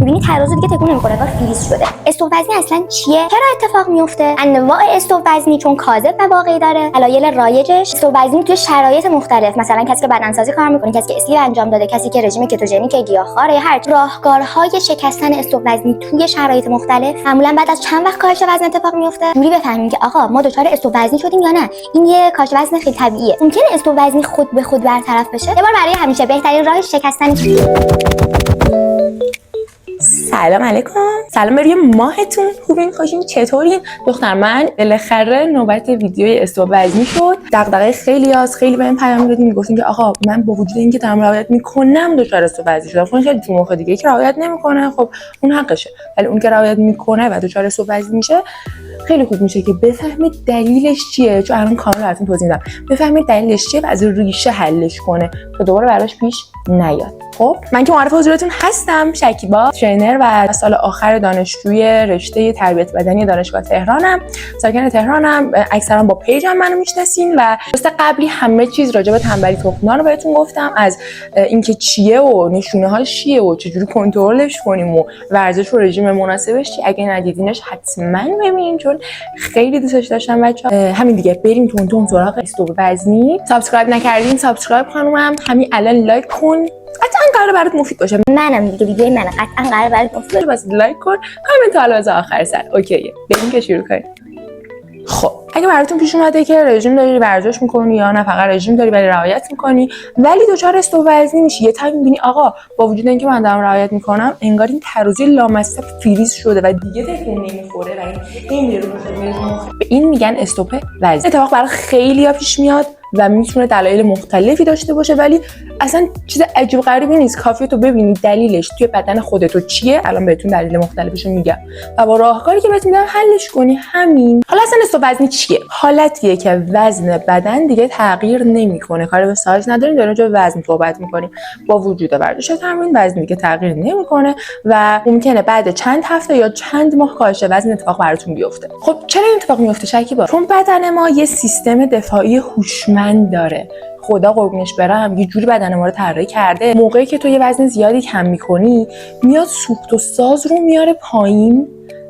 می‌بینی ترازو دیگه تکون نمی‌خوره، انگار فریز شده. استوب وزنی اصلا چیه؟ چرا اتفاق میفته؟ انواع استوب وزنی چون کاذب و واقعی داره. دلایل رایجش استوب وزنی توی شرایط مختلف، مثلا کسی که بدنسازی کار می‌کنه، کسی که اسلیو انجام داده، کسی که رژیم کتوژنیک گیاهخواره، هر راهکارهای شکستن استوب وزنی توی شرایط مختلف معمولا بعد از چند وقت کاهش وزن اتفاق میفته. جوری بفهمیم که آقا ما دچار استوب وزنی شدیم یا نه. این یه کاهش وزن خیلی طبیعیه. ممکنه استوب وزنی خود به خود برطرف بشه. یه بار برای همیشه بهترین راه شکستن. سلام علیکم. سلام بر ماهتون خوبین؟ خوشین؟ چطورین؟ دختر من بالاخره نوبت ویدیوی استوب وزنی شد. دغدغه خیلی بهم پیام دادین میگفتین که آقا من با وجود اینکه دارم رعایت میکنم دچار استوب وزنی شدم. خب خیلی جمعه خود دیگه که رعایت نمیکنه خب اون حقشه، ولی اون که رعایت میکنه و دچار استوب وزنی میشه خیلی خوب میشه که بفهمید دلیلش چیه، چون الان کامل براتون توضیح میدم. بفهمید دلیلش چیه و از ریشه حلش کنه تا دوباره براش پیش نیاد. خب من که معرف حضورتون هستم، شکیبا، ترینر و سال آخر دانشجوی رشته تربیت بدنی دانشگاه تهرانم. ساکن تهرانم. اکثرا با پیجم منو میشناسین و مثل قبلی همه چیز راجع به تنبلی تخمدان رو بهتون گفتم، از اینکه چیه و نشونه‌هاش چیه و چجوری کنترلش کنیم و ورزش و رژیم مناسبش چیه. اگه ندیدینش حتما ببینین چون خیلی دوستش داشتم بچه‌ها. همین دیگه، بریم تون سراغ استوب وزنی. سابسکرایب نکردین سابسکرایب خانومم، همین الان لایک کن. قطعا قراره برات مفید باشه. منم دیگه ویدیوی منم قطعا قراره برات مفید باشه. بس لایک کن، کامنت حالا از آخر سر. اوکیه. بریم که شروع کنیم. خب اگه براتون پیش اومده که رژیم داری ورزش میکنی یا نه فقط رژیم داری ولی رعایت میکنی ولی دچار استوب وزنی میشی، یه تایم میبینی آقا با وجود اینکه من دارم رعایت میکنم انگار این ترازوی لامصب فریز شده و دیگه تکون نمیخوره و این نمیره رو مخ، به این میگن استوب وزنی. اتفاق برای خیلیا پیش میاد و میتونه دلایل مختلفی داشته باشه، ولی اصلا چیز عجیب غریبی نیست. کافیه تو ببینی دلیلش توی بدن خودت چیه. الان بهتون دلیل مختلفش رو میگم و با راهکاری که بهتون میدم حلش کنی. همین. حالا اصلا استوب وزنی چیه؟ حالتیه که وزن بدن دیگه تغییر نمیکنه. کاری به سایز نداریم، داریم راجع به وزن صحبت میکنیم. با وجود ورزش و تمرین وزن دیگه تغییر نمیکنه و ممکنه بعد چند هفته یا چند ماه کاهش وزن اتفاق براتون بیفته. خب چرا این اتفاق میفته شکیبا؟ چون بدن ما یه سیستم دفاعی هوشمند داره. خدا قربونش برم یه جوری بدن ما رو طراحی کرده موقعی که تو یه وزن زیادی کم میکنی میاد سوخت و ساز رو میاره پایین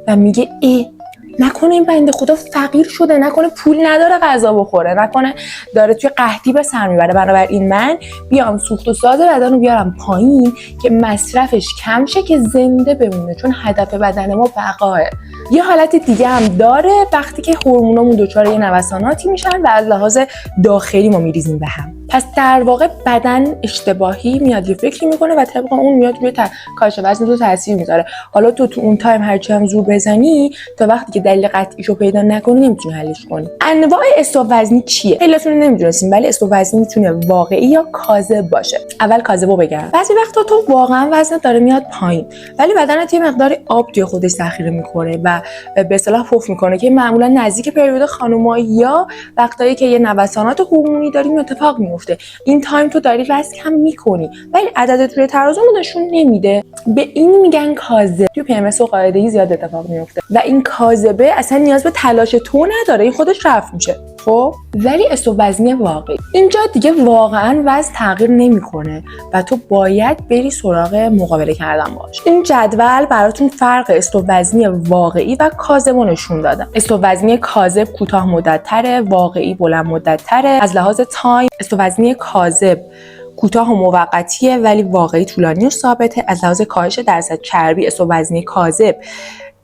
و میگه نکنه این بنده خدا فقیر شده، نکنه پول نداره غذا بخوره، نکنه داره توی قحطی به سر میبره. بنابراین من بیام سوخت و ساز بدن رو بیارم پایین که مصرفش کم شه که زنده بمونه، چون هدف بدن ما بقاه. یه حالت دیگه هم داره وقتی که هورمونامون دچار یه نوساناتی میشن و از لحاظ داخلی ما میریزیم به هم. پس در واقع بدن اشتباهی میاد یه فکری میکنه و طبق اون میاد روی کاهش وزن تو تاثیر میذاره. حالا تو اون تایم هرچی هم زور بزنی تا وقتی که دلیل قطعیشو پیدا نکنی نمیتونی حلش کنی. انواع استوب وزنی چیه؟ خیلیاتون نمیدونستین، ولی استوب وزنی میتونه واقعی یا کاذب باشه. اول کاذبو بگم. بعضی وقتا تو واقعا وزنت داره میاد پایین ولی بدنت یه مقدار آب توی خودش ذخیره میکنه و به اصطلاح پف میکنه که معمولا نزدیک پریود خانوما یا وقتایی که یه نوسانات هورمونی داریم اتفاق میفته. این تایم تو داری وزن کم میکنی ولی عددت روی ترازو نشون نمیده. به این میگن کاذب. تو پی ام اس و قاعده‌ای زیاد اتفاق میفته و این کاذبه اصلا نیاز به تلاش تو نداره، این خودش رفع میشه. خب ولی استوب وزنی واقعی اینجا دیگه واقعا وزن تغییر نمیکنه و تو باید بری سراغ مقابله کردن باش. این جدول براتون فرق استوب وزنی واقعی و کاذب نشون دادم. استوب وزنی کاذب کوتاه مدت‌تره، واقعی بلند مدت‌تره. از لحاظ تایم استوب وزنی کاذب کوتاه و موقتیه ولی واقعی طولانی و ثابته. از لحاظ کاهش درصد چربی استوب وزنی کاذب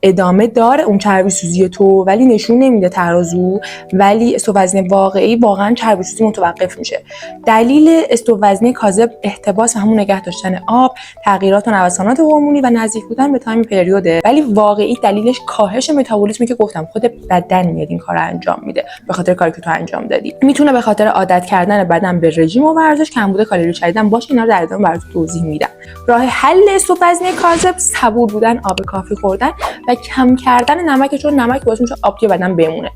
ادامه داره اون چربی سوزی تو ولی نشون نمیده ترازو، ولی استوب وزنی واقعی واقعا چربی سوزی متوقف میشه. دلیل استوب وزنی کاذب احتباس و همون نگه داشتن آب، تغییرات و نوسانات هورمونی و نزدیک بودن به تایم پریوده، ولی واقعی دلیلش کاهش متابولیسمی که گفتم خود بدن میاد این کارو انجام میده به خاطر کاری که تو انجام دادی. میتونه به خاطر عادت کردن بدن به رژیم و ورزش، کمبود کالری چیدن باشه. اینا رو در ادامه براتون توضیح میدم. راه حل استوب وزنی کاذب صبور بودن، آب کافی خوردن و کم کردن نمک، چون نمک باعث میشه آب توی بدن بمونه.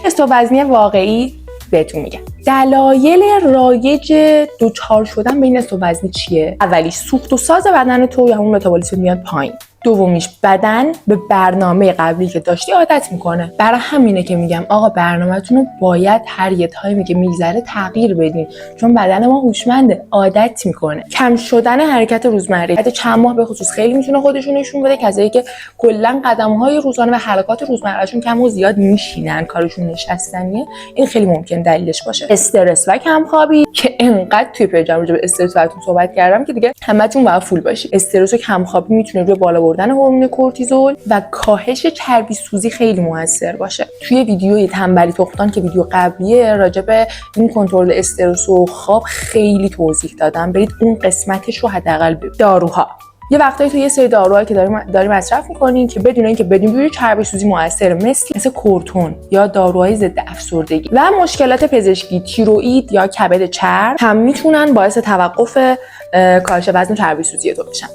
استوب وزنی واقعی بهتون میگم. دلایل رایج دوچار شدن به این استوب وزنی چیه؟ اولی سوخت و ساز بدن تو یا همون متابولیسم میاد پایین. دومیش بدن به برنامه قبلی که داشتی عادت میکنه. برای همینه که میگم آقا برنامه‌تون رو باید هر یه تایمی که میگذره تغییر بدین، چون بدن ما هوشمنده، عادت میکنه. کم شدن حرکت روزمره بعد چند ماه به خصوص خیلی میتونه خودشون نشون بده. کسایی که کلا قدم‌های روزانه و حرکات روزمرهشون کم و زیاد میشینن، کارشون نشستنیه، این خیلی ممکن دلیلش باشه. استرس و کمخوابی که انقدر توی پیجم راجع به استرس براتون صحبت کردم که دیگه همتون باید فول باشی. استرس و کمخوابی میتونه روی بالا بردن هورمون کورتیزول و کاهش چربی سوزی خیلی موثر باشه. توی ویدیوی تنبلی تختان که ویدیو قبلیه راجع به این کنترل استرس و خواب خیلی توضیح دادم، برید اون قسمتش رو حداقل ببینید. داروها یه وقتایی تو یه سری داروهایی که داری مصرف می‌کنین که بدون اینکه بدون روی چربی سوزی موثر، مثل کورتون یا داروهای ضد افسردگی و مشکلات پزشکی تیروئید یا کبد چرب هم میتونن باعث توقف کاهش وزن و چربی سوزی تو بشن.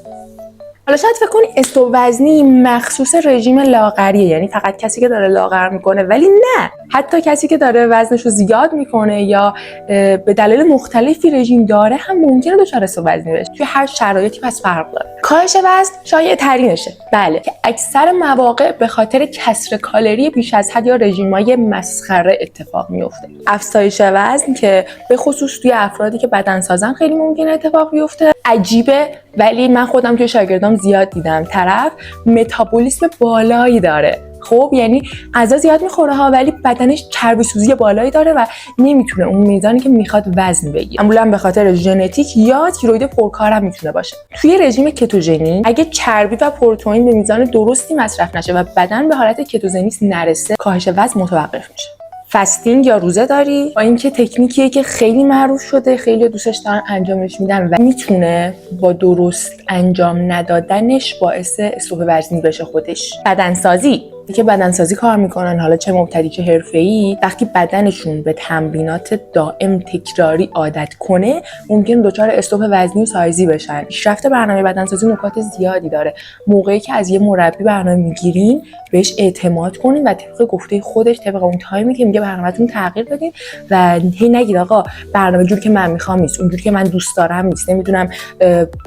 حالا شاید فکر کنی استوب وزنی مخصوص رژیم لاغریه، یعنی فقط کسی که داره لاغر میکنه، ولی نه، حتی کسی که داره وزنش رو زیاد میکنه یا به دلایل مختلفی رژیم داره هم ممکنه دچار استوب وزنی بشه. توی هر شرایطی پس فرق داره. کاهش وزن شایع ترینشه، بله، که اکثر مواقع به خاطر کسر کالری بیش از حد یا رژیمای مسخره اتفاق میفته. افزایش وزن که به خصوص توی افرادی که بدنسازن خیلی ممکنه اتفاق بیفته. عجیبه ولی من خودم توی شاگردام زیاد دیدم طرف متابولیسم بالایی داره. خب یعنی غذا زیاد میخوره ها، ولی بدنش چربی سوزی بالایی داره و نمیتونه اون میزانی که میخواد وزن بگیره. معمولا به خاطر ژنتیک یا تیروید پرکار هم میتونه باشه. توی رژیم کتوژنی اگه چربی و پروتئین به میزان درستی مصرف نشه و بدن به حالت کتوزنیس نرسه، کاهش وزن متوقف میشه. فستینگ یا روزه داری با اینکه تکنیکیه که خیلی معروف شده، خیلی دوستش دارن انجامش میدن و میتونه با درست انجام ندادنش باعث استوب وزنی بشه خودش. بدنسازی که بدنسازی کار میکنن، حالا چه مبتدی چه حرفه‌ای، وقتی بدنشون به تمرینات دائم تکراری عادت کنه ممکن دچار استوب وزنی و سایزی بشن. پیشرفت برنامه بدنسازی نکات زیادی داره. موقعی که از یه مربی برنامه میگیرین بهش اعتماد کنین و طبق گفته خودش، طبق اون تایمی که میگه برنامه‌تون تغییر بدین و هی نگید آقا برنامه جوری که من میخوام نیست، اونجوری که من دوست دارم نیست، نمیدونم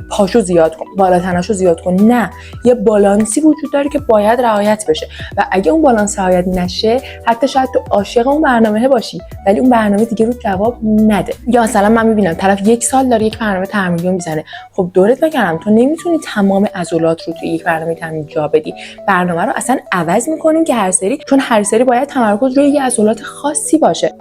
پاشو زیاد کن، بالا تناشو زیاد کن. نه، یه بالانسی وجود داره که باید رعایت بشه و اگه اون بالانس رعایت نشه، حتی شاید تو عاشق اون برنامه باشی ولی اون برنامه دیگه رو جواب نده. یا مثلا من میبینم طرف 1 سال داره یک برنامه تمرینی میزنه. خب دورت بگم تو نمیتونی تمام عضلات رو توی یک برنامه تمرینی جا بدی. برنامه رو اصلا عوض میکنیم که هر سری، چون هر سری باید تمرکز روی یه عضلات خاصی باشه.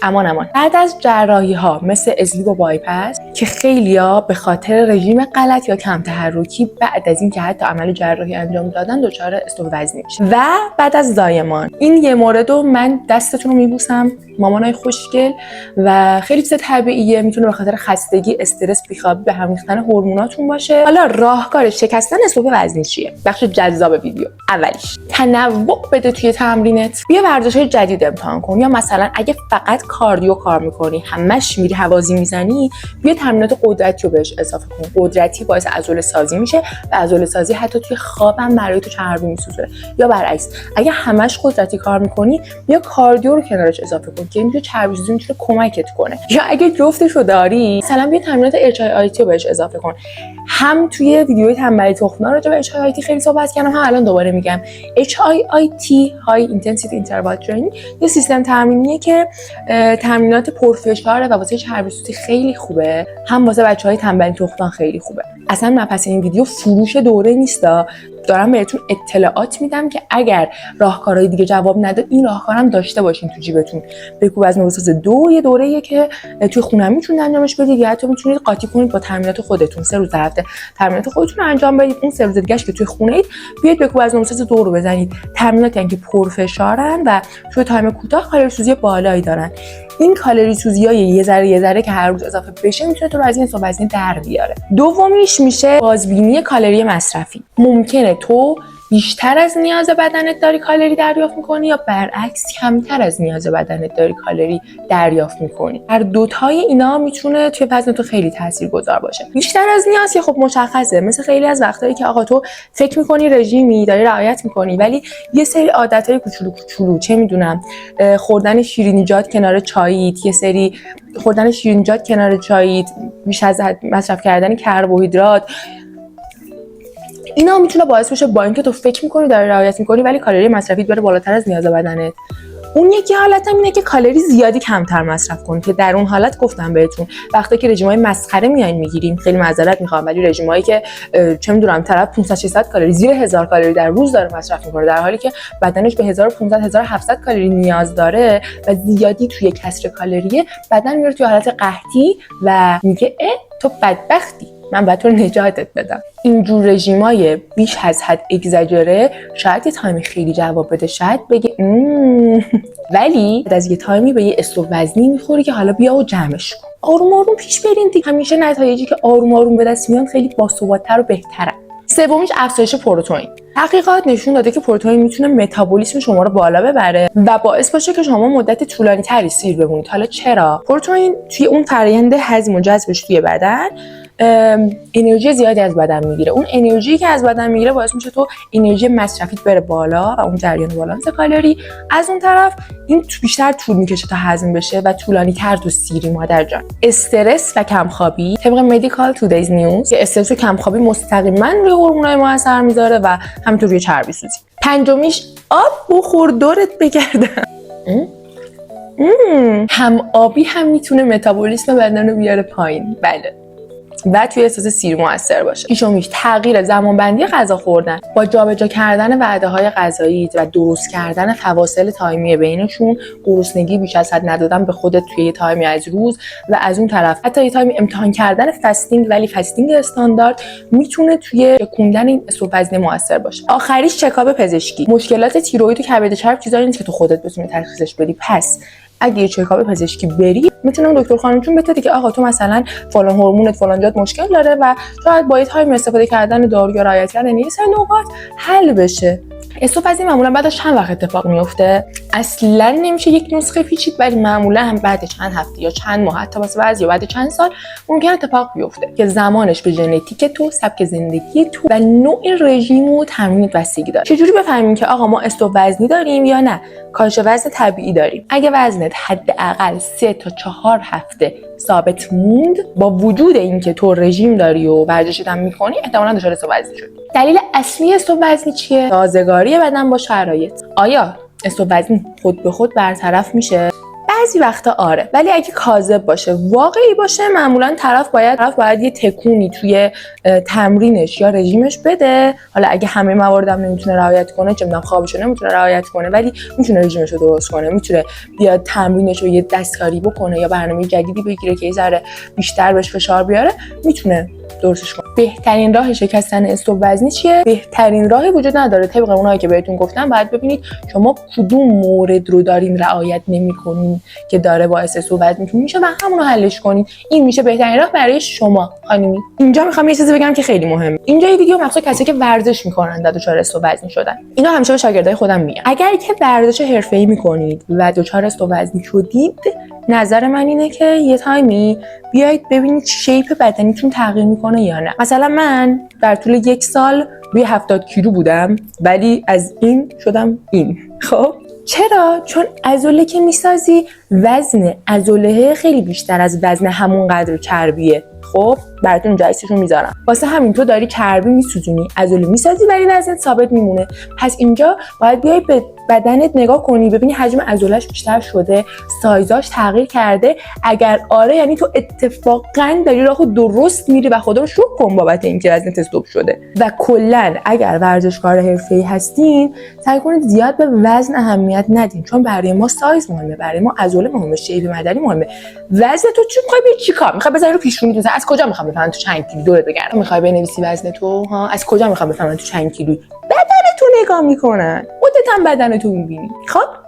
امان بعد از جراحی ها مثل اسلیپ و بایپس که خیلیا به خاطر رژیم غلط یا کم تحرکی بعد از این که حتی عمل جراحی انجام دادن دچار استوب وزنی میشه. و بعد از زایمان، این یه موردو من دستتون رو میبوسم مامانای خوشگل و خیلی چیز طبیعیه، میتونه به خاطر خستگی، استرس، بیخوابی، به هم ریختن هورموناتون باشه. حالا راهکار شکستن استوب وزنی چیه؟ بخش جذاب ویدیو. اولیش تنوع بده توی تمرینت. بیا ورزش‌های جدید امتحان کن، یا مثلا اگه فقط کاردیو کار میکنی، همش میری هوازی میزنی، بیا تمرینات قدرتی رو بهش اضافه کن. قدرتی باعث عضله سازی میشه و عضله سازی حتی توی خوابم برای تو چربی میسوزه. یا برعکس، اگه همش قدرتی کار میکنی، بیا کاردیو رو کنارش اضافه کن که اینجوری چربی سوزی میتونه کمکت کنه. یا اگه جفتش رو داری، مثلا بیا تمرینات HIIT رو بهش اضافه کن. هم توی ویدیوی تنبلی تخم‌دان راجع به HIIT خیلی صحبت کردم، هم الان دوباره میگم. HIIT High Intensity Interval Training یه سیستم تمرینیه که تمرینات پرفشاره و واسه چربی سوزی خیلی خوبه، هم واسه بچهای تنبلی تخم‌دان خیلی خوبه. اصلا مبحث این ویدیو فروش دوره نیستا، دارم بهتون اطلاعات میدم که اگر راهکارهای دیگه جواب نده، این راهکارم داشته باشین تو جیبتون. بکوب از نوساز 2 یه دوره‌ایه که توی خونه میتونید انجامش بدید، یا حتی میتونید قاطی کنید با تمرینات خودتون. 3 روز در هفته تمرینات خودتون رو انجام بدید، اون 3 روز دیگه‌اش که توی خونه اید بیاید بکوب از نوساز 2 رو بزنید. تمریناتی که پرفشارن و توی تایم کوتاه کالری سوزی بالایی دارن. این کالری سوزیای یه ذره که هر روز اضافه بشه میتونه تو رو از این استوب وزنی در بیاره. دومیش میشه بازبینی کالری مصرفی. ممکنه تو بیشتر از نیاز بدنت داری کالری دریافت میکنی یا برعکس کمتر از نیاز بدنت داری کالری دریافت میکنی. هر دوتای اینا میتونه توی وزن تو خیلی تاثیرگذار باشه. بیشتر از نیاز که خب مشخصه، مثل خیلی از وقتایی که آقا تو فکر میکنی رژیمی داری رعایت میکنی ولی یه سری عادتای کوچولو چه میدونم خوردن شیرینیجات کنار چاییت، یه سری خوردن شیرینیجات کنار چاییت، بیش از حد مصرف کردن کربوهیدرات، اینا میتونه باعث بشه با اینکه تو فکر میکنی داری رعایت میکنی ولی کالری مصرفیت بره بالاتر از نیاز بدنت. اون یکی حالت هم اینه که کالری زیادی کمتر مصرف کنی که در اون حالت گفتم بهتون وقتی که رژیمای مسخره میاین میگیریم، خیلی معذرت میخوام، ولی رژیمایی که چه میدونم طرف 500 600 کالری زیر 1000 کالری در روز داره مصرف میکنه در حالی که بدنش به 1500 1700 کالری نیاز داره و زیادی توی کسر کالری، بدن میره توی حالت قحطی و میگه تو بدبختی، من باید تو نجاتت بدم. اینجور رژیمای بیش از حد اگزاجره شاید یه تایمی خیلی جواب بده، شاید بگه ولی از یه تایمی به یه استوب وزنی میخوری که حالا بیا و جمعش کن. آروم آروم پیش برین دیگه. همیشه نتایجی که آروم آروم به دست میان خیلی باثبات‌تر و بهتره. سومیش افزایش پروتئین. تحقیقات نشون داده که پروتئین میتونه متابولیسم شما رو بالا ببره و باعث باشه که شما مدت طولانی تری سیر بمونید. حالا چرا؟ پروتئین توی اون فرآیند هضم و جذبش توی بدن انرژی زیادی از بدن میگیره. اون انرژی که از بدن میگیره باعث میشه تو انرژی مصرفیت بره بالا و اون جریان بالانس کالری. از اون طرف این بیشتر طول میکشه تا هضم بشه و طولانی تر تو سیری مادر جان. استرس و کمخوابی طبق مدیکال تودیز نیوز که استرس و کمخوابی مستقیما روی هورمونای ما اثر میذاره و همینطور روی چربی سوزی. پنجمیش آب بخور دورت بگردم. هم آبی هم میتونه متابولیسم بدن رو بیاره پایین. بله. و توی احساس سیر موثر باشه. ششمیش تغییر زمانبندی غذا خوردن با جابجا کردن وعده‌های غذایی و درست کردن فواصل تایمی بینشون، گرسنگی بیش از حد ندادن به خودت توی یه تایمی از روز و از اون طرف حتی یه تایمی امتحان کردن فستینگ ولی فستینگ استاندارد میتونه توی کندن این استوب وزنی موثر باشه. آخریش چکاپ پزشکی. مشکلات تیروئید و کبد چرب چیزایی نیست که تو خودت بتونی تشخیصش بدی. پس اگه یه چکاپ پزشکی بری میتونم دکتر خانمتون بهت بگه که آقا تو مثلا فلان هورمونت فلان جات مشکل داره و شاید با یه تایم استفاده کردن دارو یا رعایت کردن یه سری نکات حل بشه. استوب وزنی معمولا بعد از چند وقت اتفاق میفته؟ اصلا نمیشه یک نسخه پیچید، ولی معمولا هم بعد چند هفته یا چند ماه، حتی واسه بعضیا بعد چند سال ممکن اتفاق بیفته که زمانش به ژنتیک تو، سبک زندگی تو و نوع رژیم و تمرین بستگی داره. چجوری بفهمیم که آقا ما استوب وزنی داریم یا نه کاهش وزن طبیعی داریم؟ اگه وزنت حداقل 3 تا 4 هفته ثابت موند با وجود اینکه تو رژیم داری و ورزشت هم می‌کنی، احتمالاً دچار استوب وزنی شدی. دلیل اصلی استوب وزنی چیه؟ سازگاری بدن با شرایط. آیا استوب وزنی خود به خود برطرف میشه؟ بعضی وقتا آره، ولی اگه کاذب باشه، واقعی باشه، معمولا طرف باید یه تکونی توی تمرینش یا رژیمش بده. حالا اگه همه مواردم نمیتونه رعایت کنه، چه میدونم خوابشو نمیتونه رعایت کنه، ولی میتونه رژیمش رو درست کنه، میتونه بیاد تمرینش رو یه دستکاری بکنه یا برنامه جدیدی بگیره که یه ذره بیشتر بهش فشار بیاره، میتونه درستش کنه. بهترین راه شکستن استوب وزنی چیه؟ بهترین راهی وجود نداره. طبق اونایی که بهتون گفتم باید ببینید شما کدوم مورد رو دارین رعایت نمی‌کنین که داره باعث استوب وزنیتون میشه و همون رو حلش کنین. این میشه بهترین راه برای شما خانمی. اینجا میخوام یه چیزی بگم که خیلی مهمه. اینجا یه ویدیو مخصوص کسایی که ورزش میکنن و دچار استوب وزنی شدن. اینا همیشه به شاگردای خودم میگم اگر که ورزش حرفه‌ای میکنید و دچار استوب وزنی شدید، نظر من اینه که یه تایمی بیایید ببینید شیپ بدنیتون تغییر میکنه یا نه. مثلا من در طول 1 سال روی 70 کیلو بودم ولی از این شدم این. خب چرا؟ چون عضله که میسازی وزن عضله خیلی بیشتر از وزن همون قدر چربیه. خب براتون اینجا عکسشو میذارم. واسه همین تو داری چربی میسوزونی، عضله میسازی ولی وزنت ثابت میمونه. پس اینجا باید بیای به بدنت نگاه کنی، ببینی حجم عضله‌اش بیشتر شده، سایزاش تغییر کرده. اگر آره یعنی تو اتفاقا داری راهو درست میری و خدا رو شکر کن بابت اینکه وزنت استوب شده. و کلا اگر ورزشکار حرفه‌ای هستین سعی کنید زیاد به وزن اهمیت ندین، چون برای ما سایز مهمه، برای ما عضله مهمه، شیپ بدنی مهمه. وزن تو چی می‌خوای بری چیکار؟ می‌خوای بزنی رو پیشونیت؟ از کجا می‌خوام بفهمم تو چند کیلو دورت بگردم؟ می‌خوای بنویسی وزن تو؟ ها از کجا می‌خوام بفهمم تو چند کیلو؟ بدن تو نگاه میکنن، خودت هم بدن تو میبینی. خب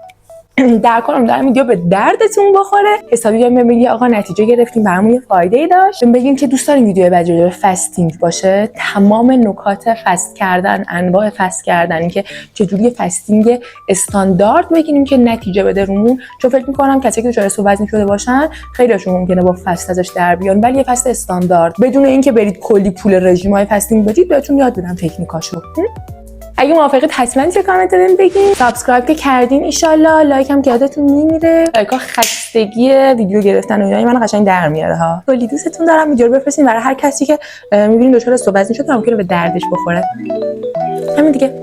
در کلام دارم ویدیو به دردتون بخوره، حسابی بیام ببینید آقا نتیجه گرفتیم، برامون یه فایده‌ای داشت. بگین که دوست دارین ویدیو بعدی راجع به فستینگ باشه، تمام نکات فست کردن، انواع فست کردن، اینکه چجوری فستینگ استاندارد بگیریم که نتیجه بده رومون. چون فکر می‌کنم کسایی که دچار استوب وزنی شده باشن خیلیشون ممکنه با فست ازش در بیان، ولی یه فست استاندارد بدون اینکه برید کلی پول رژیم‌های فستینگ بدید بهتون یاد بدم تکنیکاشو. اگه موافقید حتما توی کامنت بهم بگین. سابسکرایب که کردین ان شاءالله، لایک هم که یادتون نمیره. لایک‌ها خستگی ویدیو گرفتن و اینای من قشنگ در میاره ها. کلی دوستتون دارم. ویدیو رو بفرستین برای هر کسی که می‌بینین دچار استوبزنی شده، ممکنه به دردش بخوره. همین دیگه.